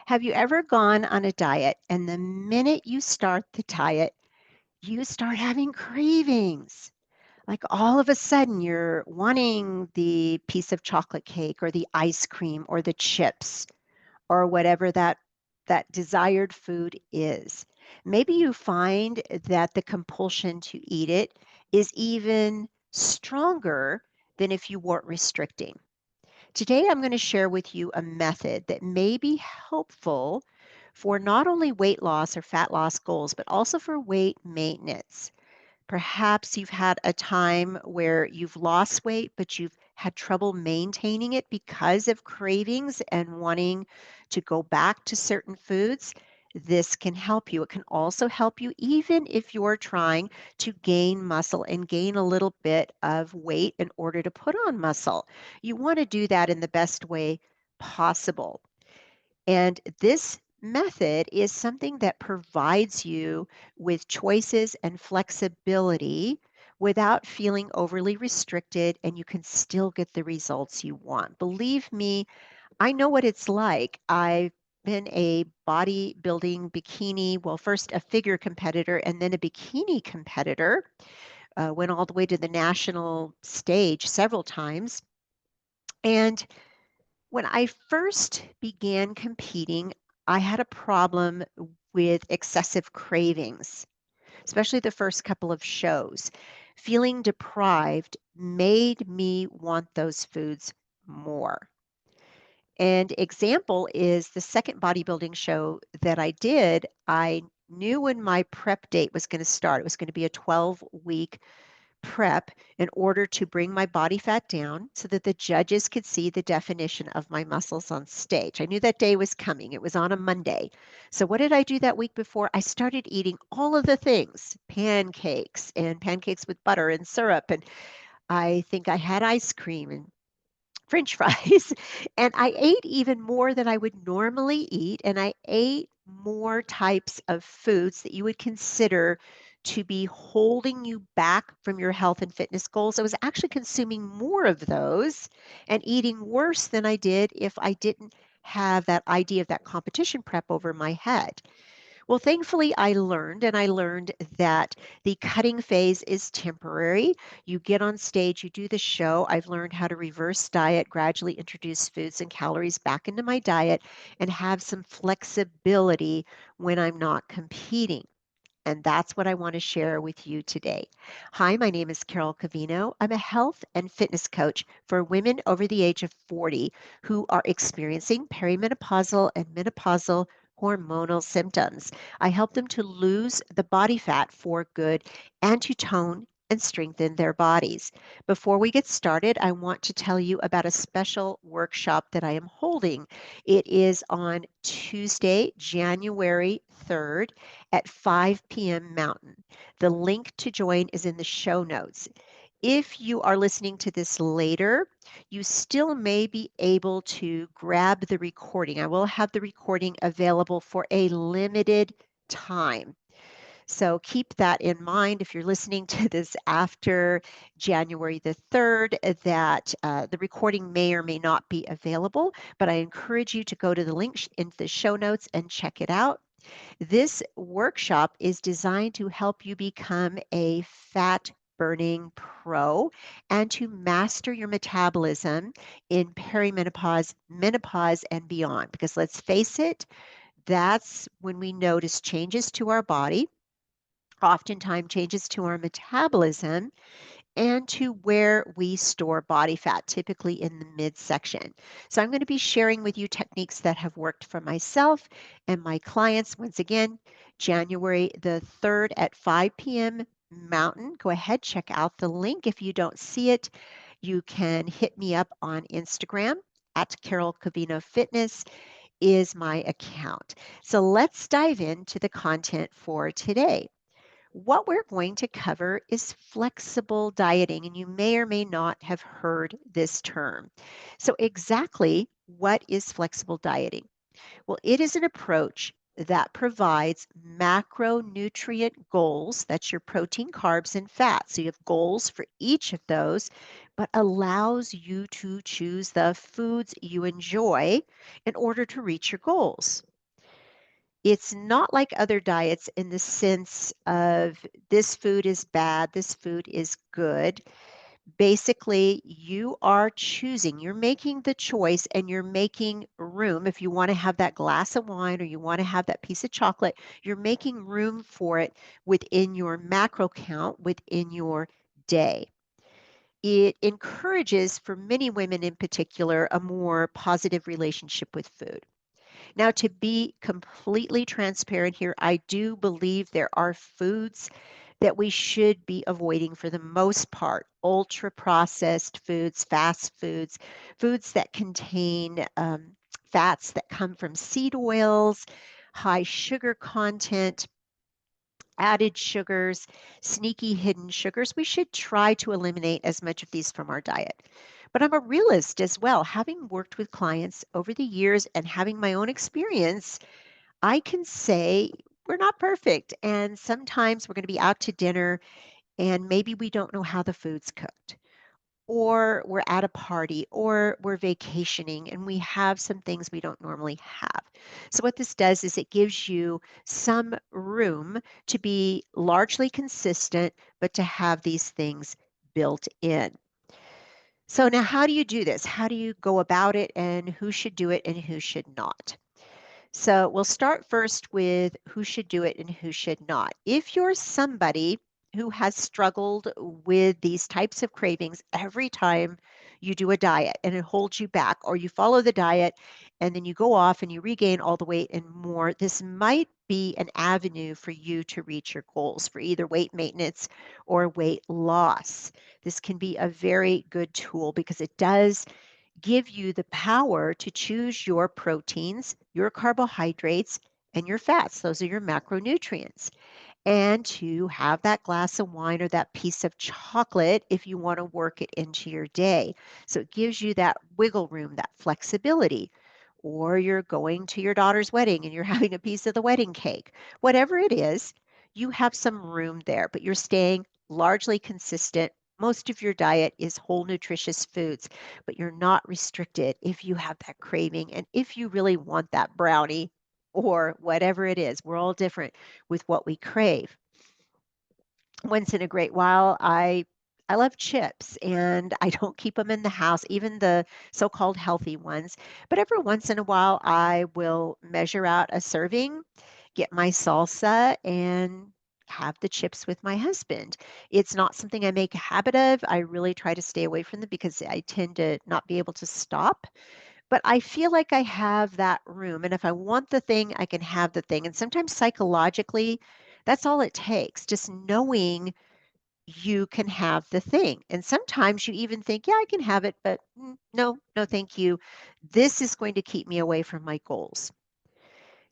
Have you ever gone on a diet and the minute you start the diet, you start having cravings? Like all of a sudden, you're wanting the piece of chocolate cake or the ice cream or the chips or whatever that desired food is. Maybe you find that the compulsion to eat it is even stronger than if you weren't restricting. Today, I'm going to share with you a method that may be helpful for not only weight loss or fat loss goals, but also for weight maintenance. Perhaps you've had a time where you've lost weight, but you've had trouble maintaining it because of cravings and wanting to go back to certain foods. This can help you. It can also help you even if you're trying to gain muscle and gain a little bit of weight in order to put on muscle. You want to do that in the best way possible. And this method is something that provides you with choices and flexibility without feeling overly restricted, and you can still get the results you want. Believe me, I know what it's like. I've been a bodybuilding bikini, well, first a figure competitor and then a bikini competitor. Went all the way to the national stage several times. And when I first began competing, I had a problem with excessive cravings, especially the first couple of shows. Feeling deprived made me want those foods more. And example is the second bodybuilding show that I did, I knew when my prep date was going to start. It was going to be a 12-week prep in order to bring my body fat down so that the judges could see the definition of my muscles on stage. I knew that day was coming. It was on a Monday. So, what did I do that week before? I started eating all of the things, pancakes and pancakes with butter and syrup. And I think I had ice cream and French fries. And I ate even more than I would normally eat. And I ate more types of foods that you would consider to be holding you back from your health and fitness goals. I was actually consuming more of those and eating worse than I did if I didn't have that idea of that competition prep over my head. Well, thankfully, I learned that the cutting phase is temporary. You get on stage, you do the show. I've learned how to reverse diet, gradually introduce foods and calories back into my diet, and have some flexibility when I'm not competing. And that's what I want to share with you today. Hi, my name is Carol Covino. I'm a health and fitness coach for women over the age of 40 who are experiencing perimenopausal and menopausal hormonal symptoms. I help them to lose the body fat for good and to tone and strengthen their bodies. Before we get started, I want to tell you about a special workshop that I am holding. It is on Tuesday, January 3rd at 5 p.m. Mountain. The link to join is in the show notes. If you are listening to this later, you still may be able to grab the recording. I will have the recording available for a limited time. So keep that in mind if you're listening to this after January the 3rd, that the recording may or may not be available, but I encourage you to go to the link in the show notes and check it out. This workshop is designed to help you become a fat burning pro and to master your metabolism in perimenopause, menopause, and beyond. Because let's face it, that's when we notice changes to our body, oftentimes changes to our metabolism, and to where we store body fat, typically in the midsection. So I'm going to be sharing with you techniques that have worked for myself and my clients. Once again, January the 3rd at 5 p.m. Mountain. Go ahead, check out the link. If you don't see it, you can hit me up on Instagram at Carol Covino Fitness is my account. So let's dive into the content for today. What we're going to cover is flexible dieting, and you may or may not have heard this term. So, exactly what is flexible dieting? Well, it is an approach that provides macronutrient goals, that's your protein, carbs, and fat. So, you have goals for each of those, but allows you to choose the foods you enjoy in order to reach your goals. It's not like other diets in the sense of this food is bad, this food is good. Basically, you are choosing, you're making the choice and you're making room. If you want to have that glass of wine or you want to have that piece of chocolate, you're making room for it within your macro count, within your day. It encourages, for many women in particular, a more positive relationship with food. Now, to be completely transparent here, I do believe there are foods that we should be avoiding for the most part. Ultra processed foods, fast foods, foods that contain fats that come from seed oils, high sugar content, added sugars, sneaky hidden sugars. We should try to eliminate as much of these from our diet. But I'm a realist as well. Having worked with clients over the years and having my own experience, I can say we're not perfect. And sometimes we're going to be out to dinner and maybe we don't know how the food's cooked, or we're at a party, or we're vacationing and we have some things we don't normally have. So, what this does is it gives you some room to be largely consistent, but to have these things built in. So, now how do you do this? How do you go about it, and who should do it and who should not? So we'll start first with who should do it and who should not. If you're somebody who has struggled with these types of cravings every time you do a diet and it holds you back, or you follow the diet and then you go off and you regain all the weight and more, this might be an avenue for you to reach your goals for either weight maintenance or weight loss. This can be a very good tool because it does give you the power to choose your proteins, your carbohydrates, and your fats. Those are your macronutrients. And to have that glass of wine or that piece of chocolate if you want to work it into your day. So it gives you that wiggle room, that flexibility. Or you're going to your daughter's wedding and you're having a piece of the wedding cake. Whatever it is, you have some room there, but you're staying largely consistent. Most of your diet is whole, nutritious foods, but you're not restricted if you have that craving and if you really want that brownie or whatever it is. We're all different with what we crave. Once in a great while, I love chips and I don't keep them in the house, even the so-called healthy ones. But every once in a while, I will measure out a serving, get my salsa, and have the chips with my husband. It's not something I make a habit of. I really try to stay away from them because I tend to not be able to stop. But I feel like I have that room, and if I want the thing, I can have the thing, and sometimes psychologically, that's all it takes, just knowing you can have the thing, and sometimes you even think, "Yeah, I can have it, but, no, no, thank you. This is going to keep me away from my goals."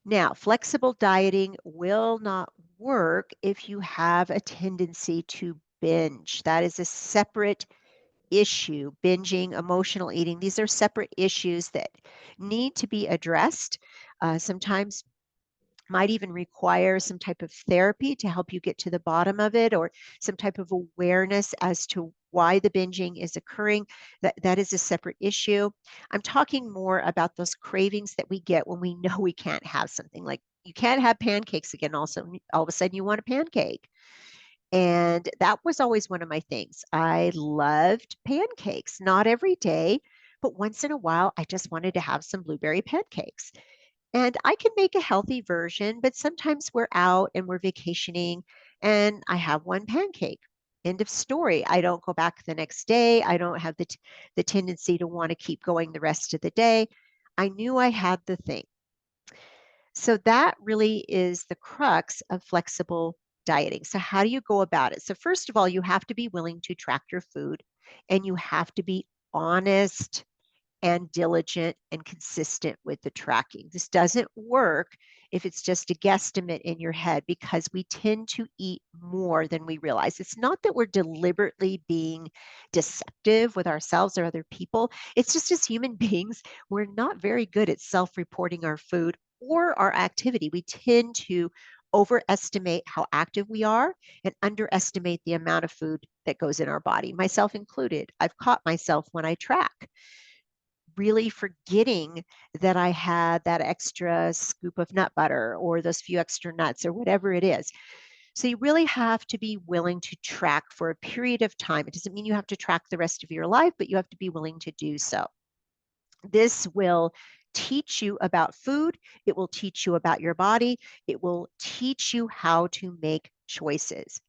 Now, flexible dieting will not work if you have a tendency to binge. That is a separate issue. Binging, emotional eating, these are separate issues that need to be addressed. Sometimes might even require some type of therapy to help you get to the bottom of it, or some type of awareness as to why the binging is occurring. That is a separate issue. I'm talking more about those cravings that we get when we know we can't have something. Like you can't have pancakes again, also all of a sudden you want a pancake. And that was always one of my things. I loved pancakes, not every day, but once in a while, I just wanted to have some blueberry pancakes. And I can make a healthy version, but sometimes we're out and we're vacationing and I have one pancake. End of story. I don't go back the next day. I don't have the tendency to want to keep going the rest of the day. I knew I had the thing. So that really is the crux of flexible dieting. So how do you go about it? So first of all, you have to be willing to track your food and you have to be honest and diligent and consistent with the tracking. This doesn't work if it's just a guesstimate in your head because we tend to eat more than we realize. It's not that we're deliberately being deceptive with ourselves or other people. It's just as human beings, we're not very good at self reporting our food or our activity. We tend to overestimate how active we are and underestimate the amount of food that goes in our body, myself included. I've caught myself when I track. really forgetting that I had that extra scoop of nut butter or those few extra nuts or whatever it is. So you really have to be willing to track for a period of time. It doesn't mean you have to track the rest of your life, but you have to be willing to do so. This will teach you about food. It will teach you about your body. It will teach you how to make choices.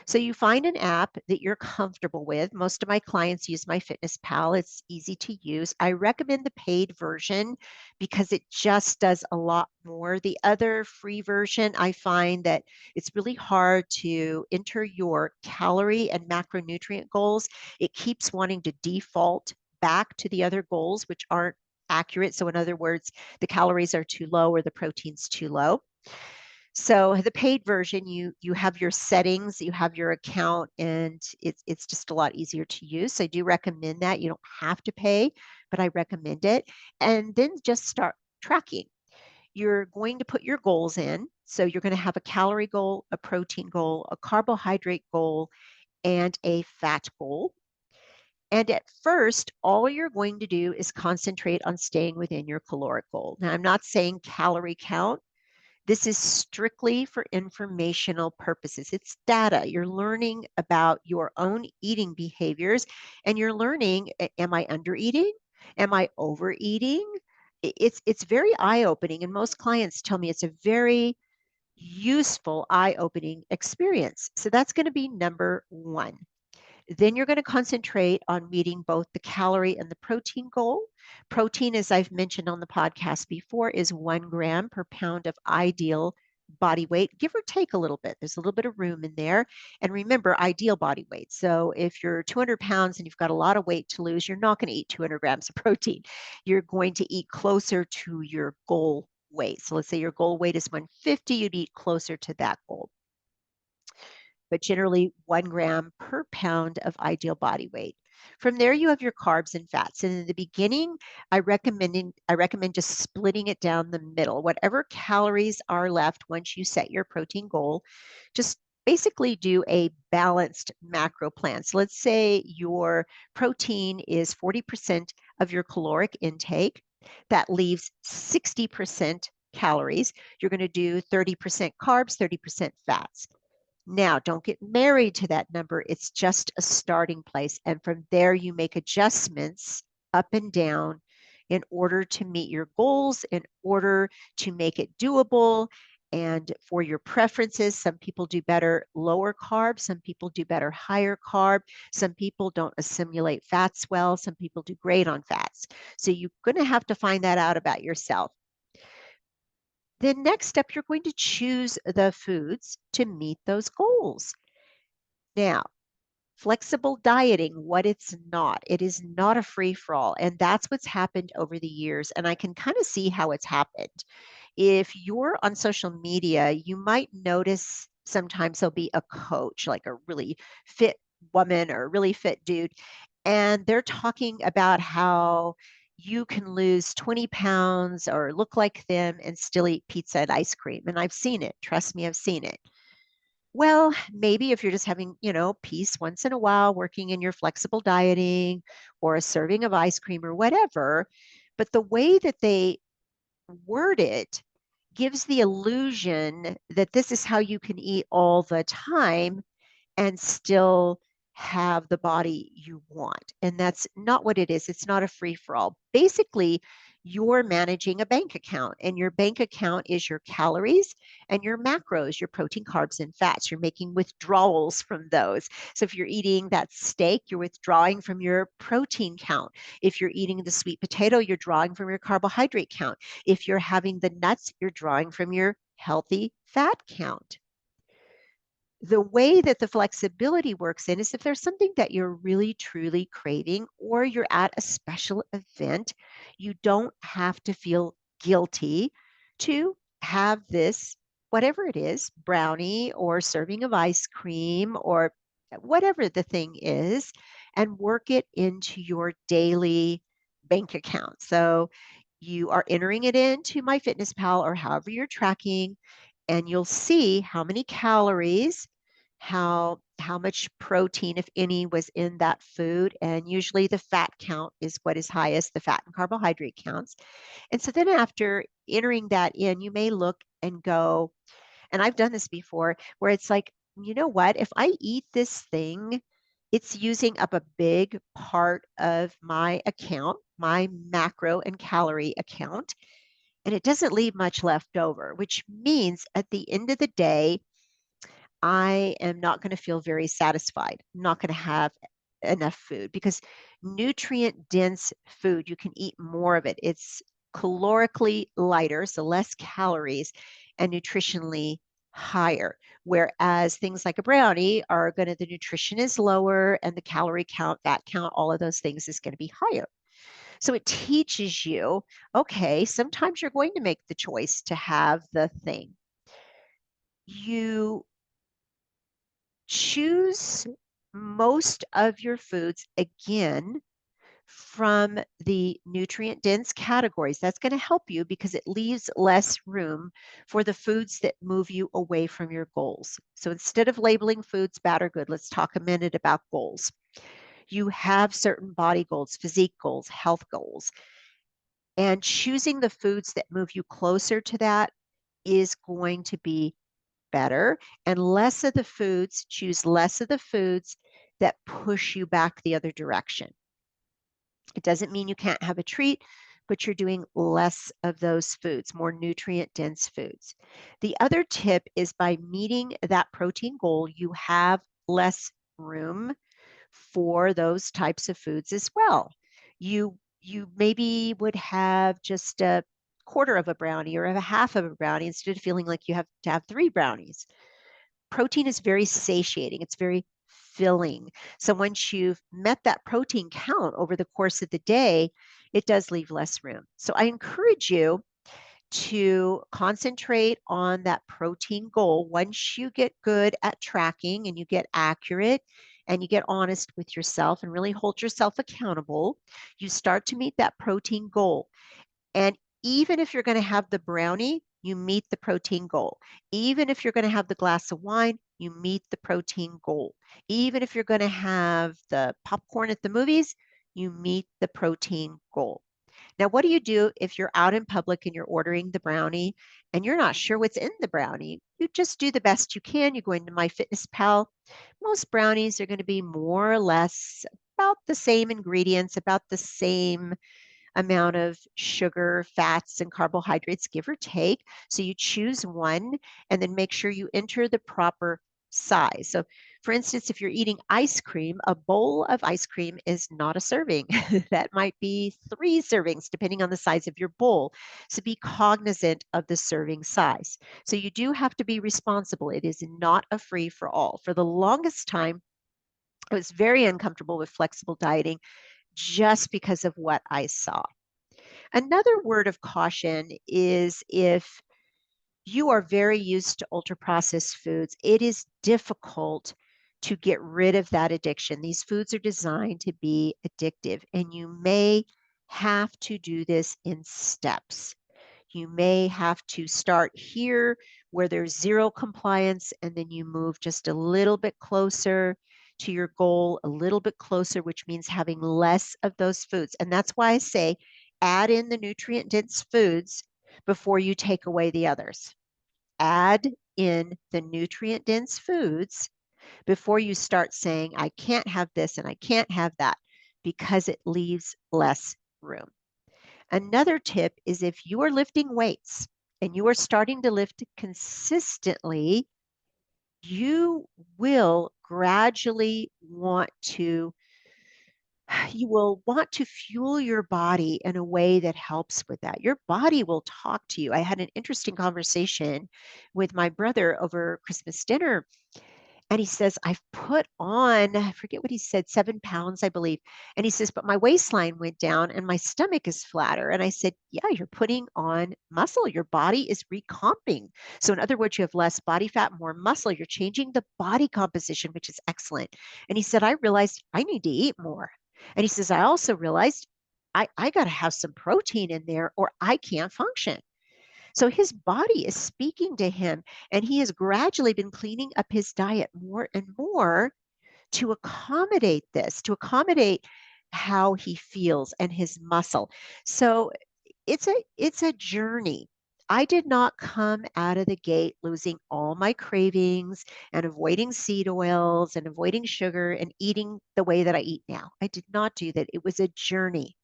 So you find an app that you're comfortable with. Most of my clients use MyFitnessPal. It's easy to use. I recommend the paid version because it just does a lot more. The other free version, I find that it's really hard to enter your calorie and macronutrient goals. It keeps wanting to default back to the other goals, which aren't accurate. So, in other words, the calories are too low or the protein's too low. So the paid version, you have your settings, you have your account, and it's just a lot easier to use. So I do recommend that. You don't have to pay, but I recommend it. And then just start tracking. You're going to put your goals in. So you're going to have a calorie goal, a protein goal, a carbohydrate goal, and a fat goal. And at first, all you're going to do is concentrate on staying within your caloric goal. Now, I'm not saying calorie count. This is strictly for informational purposes. It's data. You're learning about your own eating behaviors and you're learning, am I under eating? Am I overeating? It's very eye-opening and most clients tell me it's a very useful eye-opening experience. So that's going to be number 1. Then you're going to concentrate on meeting both the calorie and the protein goal. Protein, as I've mentioned on the podcast before, is 1 gram per pound of ideal body weight, give or take a little bit. There's a little bit of room in there. And remember, ideal body weight. So if you're 200 pounds and you've got a lot of weight to lose, you're not going to eat 200 grams of protein. You're going to eat closer to your goal weight. So let's say your goal weight is 150, you'd eat closer to that goal, but generally 1 gram per pound of ideal body weight. From there, you have your carbs and fats. And in the beginning, I recommend just splitting it down the middle. Whatever calories are left once you set your protein goal, just basically do a balanced macro plan. So let's say your protein is 40% of your caloric intake. That leaves 60% calories. You're going to do 30% carbs, 30% fats. Now, don't get married to that number. It's just a starting place. And from there, you make adjustments up and down in order to meet your goals, in order to make it doable. And for your preferences, some people do better lower carb, some people do better higher carb, some people don't assimilate fats well, some people do great on fats. So you're going to have to find that out about yourself. Then next up, you're going to choose the foods to meet those goals. Now, flexible dieting, what it's not, it is not a free for all. And that's what's happened over the years. And I can kind of see how it's happened. If you're on social media, you might notice sometimes there'll be a coach, like a really fit woman or a really fit dude, and they're talking about how you can lose 20 pounds or look like them and still eat pizza and ice cream. And I've seen it. Trust me, I've seen it. Well, maybe if you're just having, peace once in a while, working in your flexible dieting or a serving of ice cream or whatever, but the way that they word it gives the illusion that this is how you can eat all the time and still have the body you want. And that's not what it is. It's not a free for all. Basically, you're managing a bank account, and your bank account is your calories and your macros, your protein, carbs, and fats. You're making withdrawals from those. So if you're eating that steak, you're withdrawing from your protein count. If you're eating the sweet potato, you're drawing from your carbohydrate count. If you're having the nuts, you're drawing from your healthy fat count. The way that the flexibility works in is if there's something that you're really truly craving or you're at a special event, you don't have to feel guilty to have this, whatever it is, brownie or serving of ice cream or whatever the thing is, and work it into your daily bank account. So you are entering it into MyFitnessPal or however you're tracking, and you'll see how many calories how much protein, if any, was in that food. And usually the fat count is what is highest, the fat and carbohydrate counts. And so then after entering that in, you may look and go, and I've done this before, where it's like, you know what? If I eat this thing, it's using up a big part of my account, my macro and calorie account, and it doesn't leave much left over, which means at the end of the day, I am not going to feel very satisfied. I'm not going to have enough food because nutrient dense food, you can eat more of it. It's calorically lighter, so less calories, and nutritionally higher. Whereas things like a brownie are going to, the nutrition is lower and the calorie count, fat count, all of those things is going to be higher. So it teaches you, okay, sometimes you're going to make the choice to have the thing. You choose most of your foods again from the nutrient dense categories. That's going to help you because it leaves less room for the foods that move you away from your goals. So instead of labeling foods bad or good, let's talk a minute about goals. You have certain body goals, physique goals, health goals, and choosing the foods that move you closer to that is going to be better, and less of the foods, choose less of the foods that push you back the other direction. It doesn't mean you can't have a treat, but you're doing less of those foods, more nutrient dense foods. The other tip is by meeting that protein goal, you have less room for those types of foods as well. You maybe would have just a quarter of a brownie or a half of a brownie instead of feeling like you have to have 3 brownies. Protein is very satiating, it's very filling. So once you've met that protein count over the course of the day, it does leave less room. So I encourage you to concentrate on that protein goal. Once you get good at tracking and you get accurate and you get honest with yourself and really hold yourself accountable, you start to meet that protein goal. And even if you're going to have the brownie, you meet the protein goal. Even if you're going to have the glass of wine, you meet the protein goal. Even if you're going to have the popcorn at the movies, you meet the protein goal. Now, what do you do if you're out in public and you're ordering the brownie and you're not sure what's in the brownie? You just do the best you can. You go into MyFitnessPal. Most brownies are going to be more or less about the same ingredients, about the same amount of sugar, fats, and carbohydrates, give or take. So you choose one and then make sure you enter the proper size. So, for instance, if you're eating ice cream, a bowl of ice cream is not a serving. That might be 3 servings, depending on the size of your bowl. So be cognizant of the serving size. So you do have to be responsible. It is not a free for all. For the longest time, I was very uncomfortable with flexible dieting just because of what I saw. Another word of caution is if you are very used to ultra processed foods, it is difficult to get rid of that addiction. These foods are designed to be addictive, and you may have to do this in steps. You may have to start here where there's zero compliance, and then you move just a little bit closer to your goal, a little bit closer, which means having less of those foods. And that's why I say add in the nutrient dense foods before you take away the others. Add in the nutrient dense foods before you start saying, I can't have this and I can't have that, because it leaves less room. Another tip is if you are lifting weights and you are starting to lift consistently, you will gradually want to you will want to fuel your body in a way that helps with that. Your body will talk to you. I had an interesting conversation with my brother over Christmas dinner, and he says, I've put on, I forget what he said, 7 pounds, I believe. And he says, but my waistline went down and my stomach is flatter. And I said, yeah, you're putting on muscle. Your body is recomping. So, in other words, you have less body fat, more muscle. You're changing the body composition, which is excellent. And he said, I realized I need to eat more. And he says, I also realized I got to have some protein in there or I can't function. So his body is speaking to him, and he has gradually been cleaning up his diet more and more to accommodate this, to accommodate how he feels and his muscle. So it's a journey. I did not come out of the gate losing all my cravings and avoiding seed oils and avoiding sugar and eating the way that I eat now. I did not do that. It was a journey.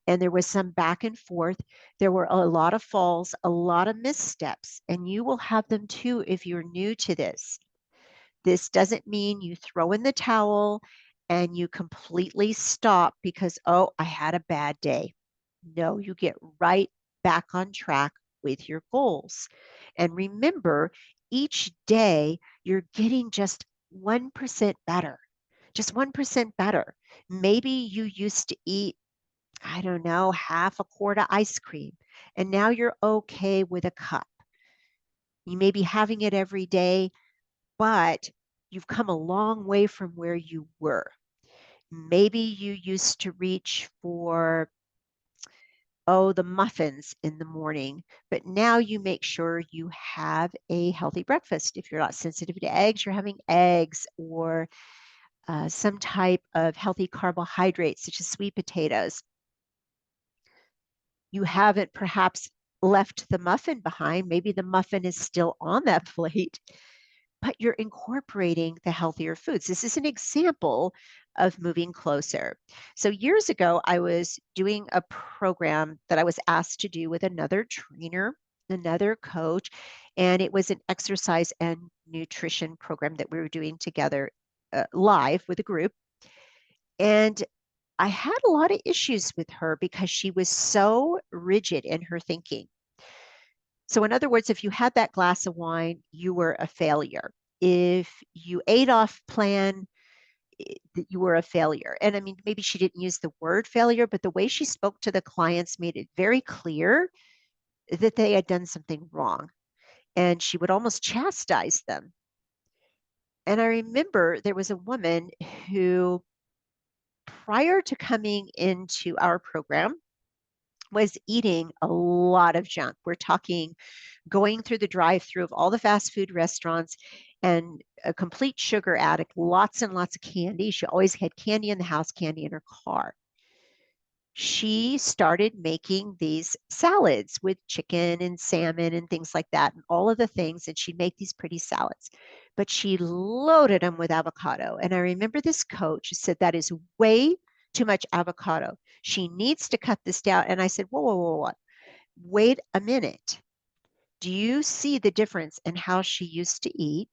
And there was some back and forth. There were a lot of falls, a lot of missteps, and you will have them too if you're new to this. This doesn't mean you throw in the towel and you completely stop because, oh, I had a bad day. No, you get right back on track with your goals. And remember, each day you're getting just 1% better, just 1% better. Maybe you used to eat, I don't know, half a quart of ice cream, and now you're okay with a cup. You may be having it every day, but you've come a long way from where you were. Maybe you used to reach for, oh, the muffins in the morning, but now you make sure you have a healthy breakfast. If you're not sensitive to eggs, you're having eggs or some type of healthy carbohydrates, such as sweet potatoes. You haven't perhaps left the muffin behind. Maybe the muffin is still on that plate, but you're incorporating the healthier foods. This is an example of moving closer. So, years ago, I was doing a program that I was asked to do with another trainer, another coach, and it was an exercise and nutrition program that we were doing together live with a group. And I had a lot of issues with her because she was so rigid in her thinking. So, in other words, if you had that glass of wine, you were a failure. If you ate off plan, that you were a failure. And I mean, maybe she didn't use the word failure, but the way she spoke to the clients made it very clear that they had done something wrong. And she would almost chastise them. And I remember there was a woman who, prior to coming into our program, was eating a lot of junk. We're talking going through the drive-through of all the fast food restaurants and a complete sugar addict, lots and lots of candy. She always had candy in the house, candy in her car. She started making these salads with chicken and salmon and things like that, and all of the things. And she'd make these pretty salads, but she loaded them with avocado. And I remember this coach said, that is way too much avocado. She needs to cut this down. And I said, whoa, whoa, whoa, whoa. Wait a minute. Do you see the difference in how she used to eat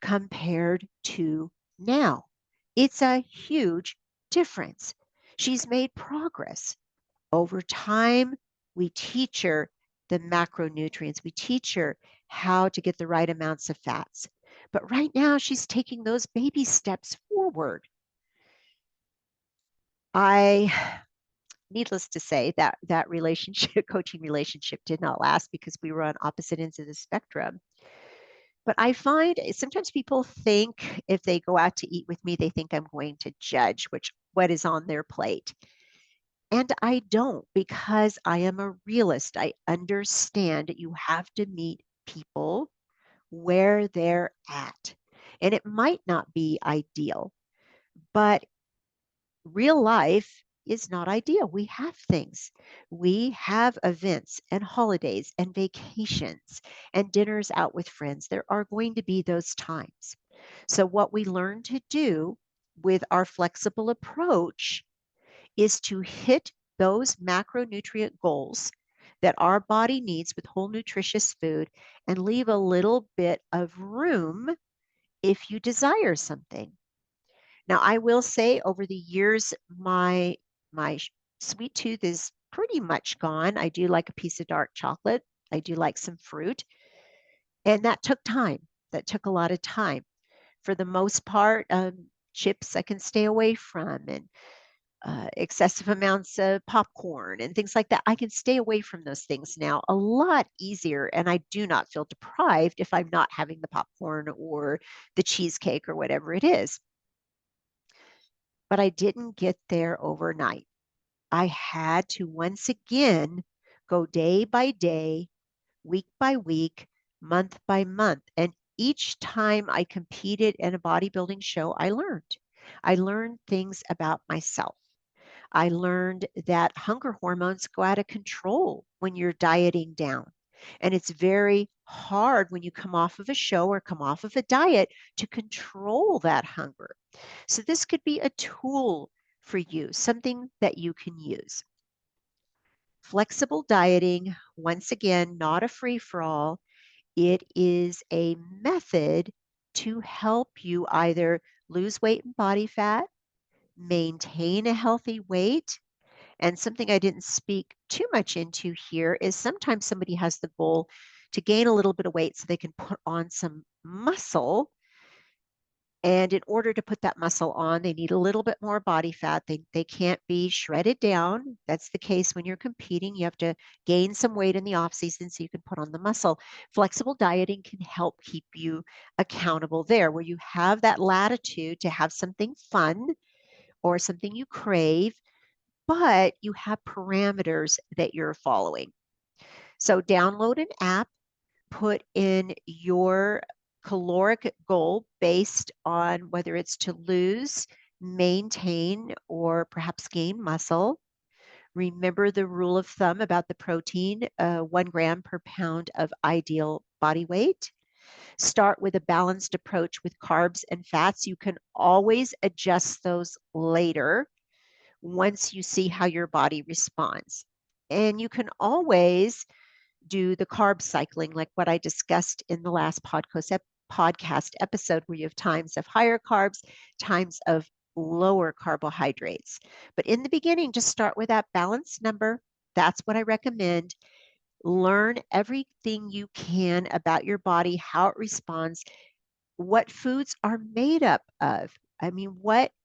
compared to now? It's a huge difference. She's made progress. Over time, we teach her the macronutrients. We teach her how to get the right amounts of fats. But right now, she's taking those baby steps forward. I, needless to say, that relationship, coaching relationship, did not last because we were on opposite ends of the spectrum. But I find sometimes people think if they go out to eat with me, they think I'm going to judge what is on their plate. And I don't, because I am a realist. I understand you have to meet people where they're at. And it might not be ideal, but real life is not ideal. We have things. We have events and holidays and vacations and dinners out with friends. There are going to be those times. So, what we learn to do with our flexible approach is to hit those macronutrient goals that our body needs with whole nutritious food and leave a little bit of room if you desire something. Now, I will say over the years, my sweet tooth is pretty much gone. I do like a piece of dark chocolate. I do like some fruit, and that took time. That took a lot of time. For the most part, chips I can stay away from, and excessive amounts of popcorn and things like that. I can stay away from those things now a lot easier, and I do not feel deprived if I'm not having the popcorn or the cheesecake or whatever it is. But I didn't get there overnight. I had to once again go day by day week by week, month by month. And each time I competed in a bodybuilding show, I learned. I learned things about myself. I learned that hunger hormones go out of control when you're dieting down. And it's very hard when you come off of a show or come off of a diet to control that hunger. So, this could be a tool for you, something that you can use. Flexible dieting, once again, not a free for all. It is a method to help you either lose weight and body fat, maintain a healthy weight. And something I didn't speak too much into here is sometimes somebody has the goal to gain a little bit of weight so they can put on some muscle. And in order to put that muscle on, they need a little bit more body fat. They can't be shredded down. That's the case when you're competing. You have to gain some weight in the off season so you can put on the muscle. Flexible dieting can help keep you accountable there, where you have that latitude to have something fun or something you crave, but you have parameters that you're following. So download an app, put in your caloric goal based on whether it's to lose, maintain, or perhaps gain muscle. Remember the rule of thumb about the protein, 1 gram per pound of ideal body weight. Start with a balanced approach with carbs and fats. You can always adjust those later once you see how your body responds. And you can always do the carb cycling, like what I discussed in the last podcast episode, where you have times of higher carbs, times of lower carbohydrates. But in the beginning, just start with that balanced number. That's what I recommend. Learn everything you can about your body, how it responds, what foods are made up of. I mean,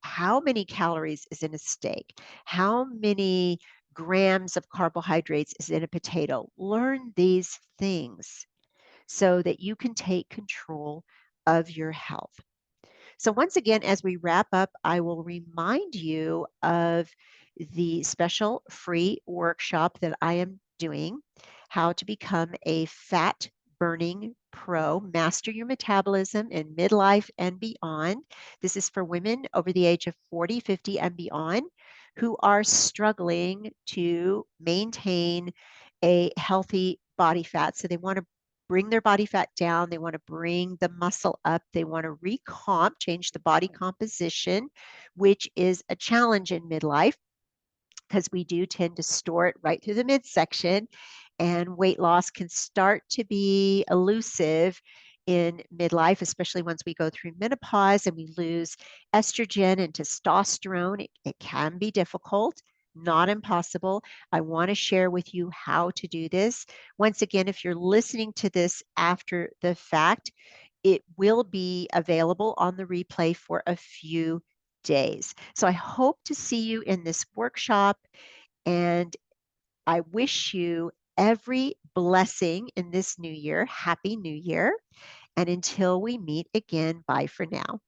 how many calories is in a steak? How many grams of carbohydrates is in a potato? Learn these things so that you can take control of your health. So, once again, as we wrap up, I will remind you of the special free workshop that I am doing, How to Become a Fat Burning Pro, Master Your Metabolism in Midlife and Beyond. This is for women over the age of 40, 50, and beyond who are struggling to maintain a healthy body fat. So, they want to bring their body fat down. They want to bring the muscle up. They want to recomp, change the body composition, which is a challenge in midlife because we do tend to store it right through the midsection, and weight loss can start to be elusive in midlife, especially once we go through menopause and we lose estrogen and testosterone. It can be difficult, not impossible. I want to share with you how to do this. Once again, if you're listening to this after the fact, it will be available on the replay for a few days. So I hope to see you in this workshop, and I wish you every blessing in this new year. Happy New Year. And until we meet again, bye for now.